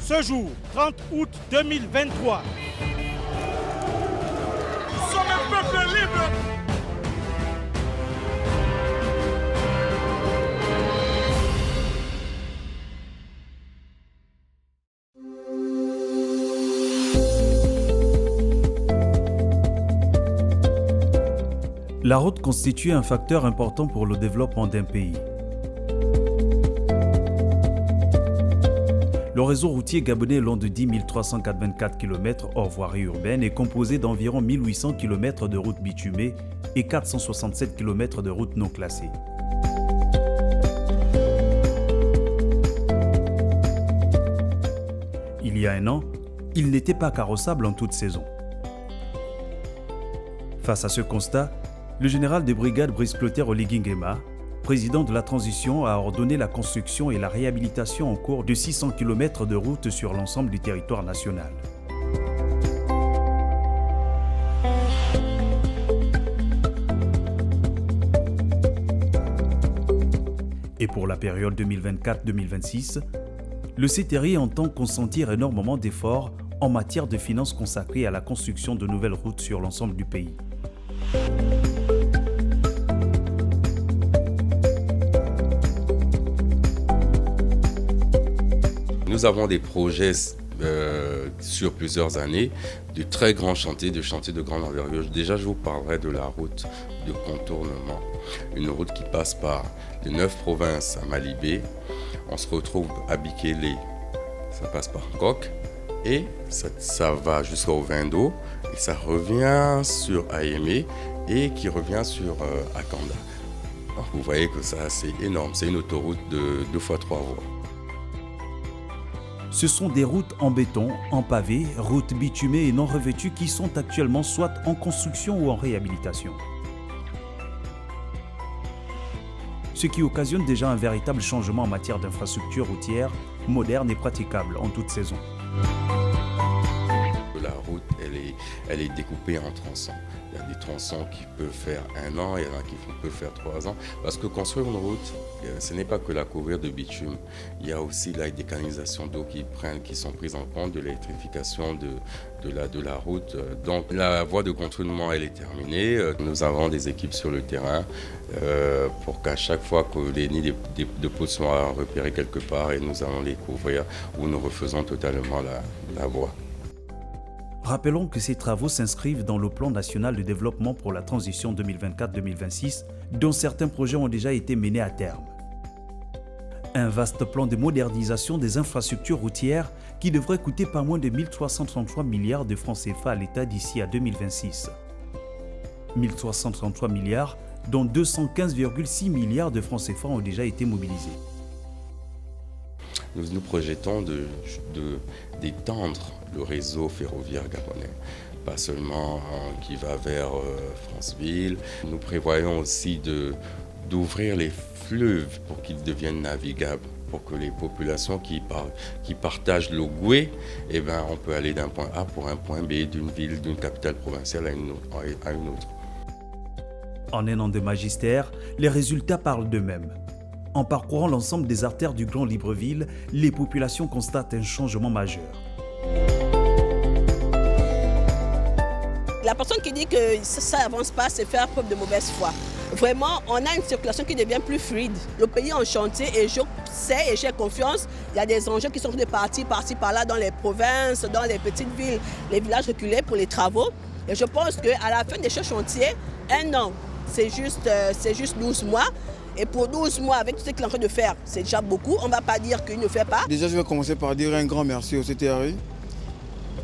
Ce jour, 30 août 2023. Nous sommes un peuple libre. La route constitue un facteur important pour le développement d'un pays. Le réseau routier gabonais long de 10 384 km hors voirie urbaine est composé d'environ 1800 km de routes bitumées et 467 km de routes non classées. Il y a un an, il n'était pas carrossable en toute saison. Face à ce constat, le général de brigade Brice Clotaire Oligui Nguema, président de la transition, a ordonné la construction et la réhabilitation en cours de 600 km de routes sur l'ensemble du territoire national. Et pour la période 2024-2026, le CTRI entend consentir énormément d'efforts en matière de finances consacrées à la construction de nouvelles routes sur l'ensemble du pays. Nous avons des projets sur plusieurs années, de très grands chantiers, de chantiers de grande envergure. Déjà, je vous parlerai de la route de contournement. Une route qui passe par les 9 provinces à Malibé. On se retrouve à Bikélé, ça passe par Coq et ça va jusqu'au Vindo et ça revient sur Ayemé et qui revient sur Akanda. Donc, vous voyez que ça c'est énorme, c'est une autoroute de 2 fois 3 voies. Ce sont des routes en béton, en pavé, routes bitumées et non revêtues qui sont actuellement soit en construction ou en réhabilitation. Ce qui occasionne déjà un véritable changement en matière d'infrastructures routières modernes et praticables en toute saison. La route, elle est découpée en tronçons. Il y a des tronçons qui peuvent faire 1 an, il y en a qui peuvent faire 3 ans. Parce que construire une route, ce n'est pas que la couvrir de bitume. Il y a aussi là, des canalisations d'eau qui sont prises en compte, de l'électrification de la route. Donc la voie de contournement, elle est terminée. Nous avons des équipes sur le terrain pour qu'à chaque fois que les nids de poules soient repérés quelque part, et nous allons les couvrir ou nous refaisons totalement la voie. Rappelons que ces travaux s'inscrivent dans le plan national de développement pour la transition 2024-2026, dont certains projets ont déjà été menés à terme. Un vaste plan de modernisation des infrastructures routières qui devrait coûter pas moins de 1333 milliards de francs CFA à l'État d'ici à 2026. 1333 milliards, dont 215,6 milliards de francs CFA ont déjà été mobilisés. Nous projetons d'étendre le réseau ferroviaire gabonais, pas seulement qui va vers Franceville. Nous prévoyons aussi d'ouvrir les fleuves pour qu'ils deviennent navigables, pour que les populations qui partagent l'Ogooué, on peut aller d'un point A pour un point B d'une ville, d'une capitale provinciale à une autre. En un an de magistère, les résultats parlent d'eux-mêmes. En parcourant l'ensemble des artères du Grand Libreville, les populations constatent un changement majeur. La personne qui dit que ça n'avance pas, c'est faire preuve de mauvaise foi. Vraiment, on a une circulation qui devient plus fluide. Le pays est en chantier et je sais et j'ai confiance. Il y a des enjeux qui sont de partir par-ci, par-là dans les provinces, dans les petites villes, les villages reculés pour les travaux. Et je pense qu'à la fin de ce chantier, 1 an, c'est juste 12 mois. Et pour 12 mois, avec tout ce qu'il est en train de faire, c'est déjà beaucoup. On ne va pas dire qu'il ne fait pas. Déjà, je vais commencer par dire un grand merci au CTRI.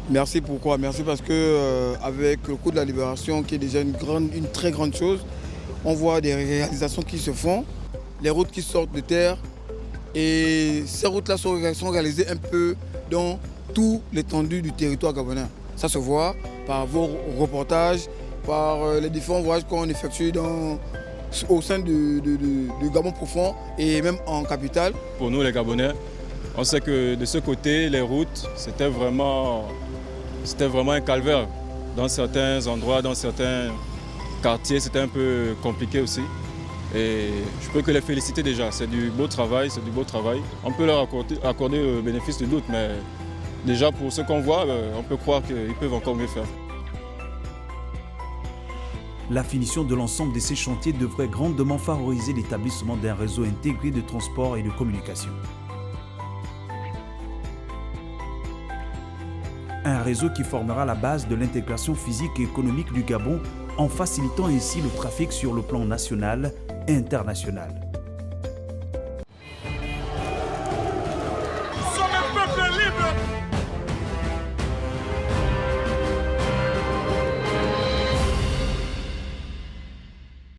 Merci pourquoi? Merci parce qu'avec le coup de la libération, qui est déjà une très grande chose, on voit des réalisations qui se font, les routes qui sortent de terre. Et ces routes-là sont réalisées un peu dans tout l'étendue du territoire gabonais. Ça se voit par vos reportages, par les différents voyages qu'on effectue au sein du Gabon profond et même en capitale. Pour nous les Gabonais, on sait que de ce côté, les routes, c'était vraiment un calvaire. Dans certains endroits, dans certains quartiers, c'était un peu compliqué aussi. Et je peux que les féliciter déjà, c'est du beau travail, On peut leur accorder le bénéfice du doute, mais déjà pour ce qu'on voit, on peut croire qu'ils peuvent encore mieux faire. La finition de l'ensemble de ces chantiers devrait grandement favoriser l'établissement d'un réseau intégré de transport et de communication. Un réseau qui formera la base de l'intégration physique et économique du Gabon en facilitant ainsi le trafic sur le plan national et international.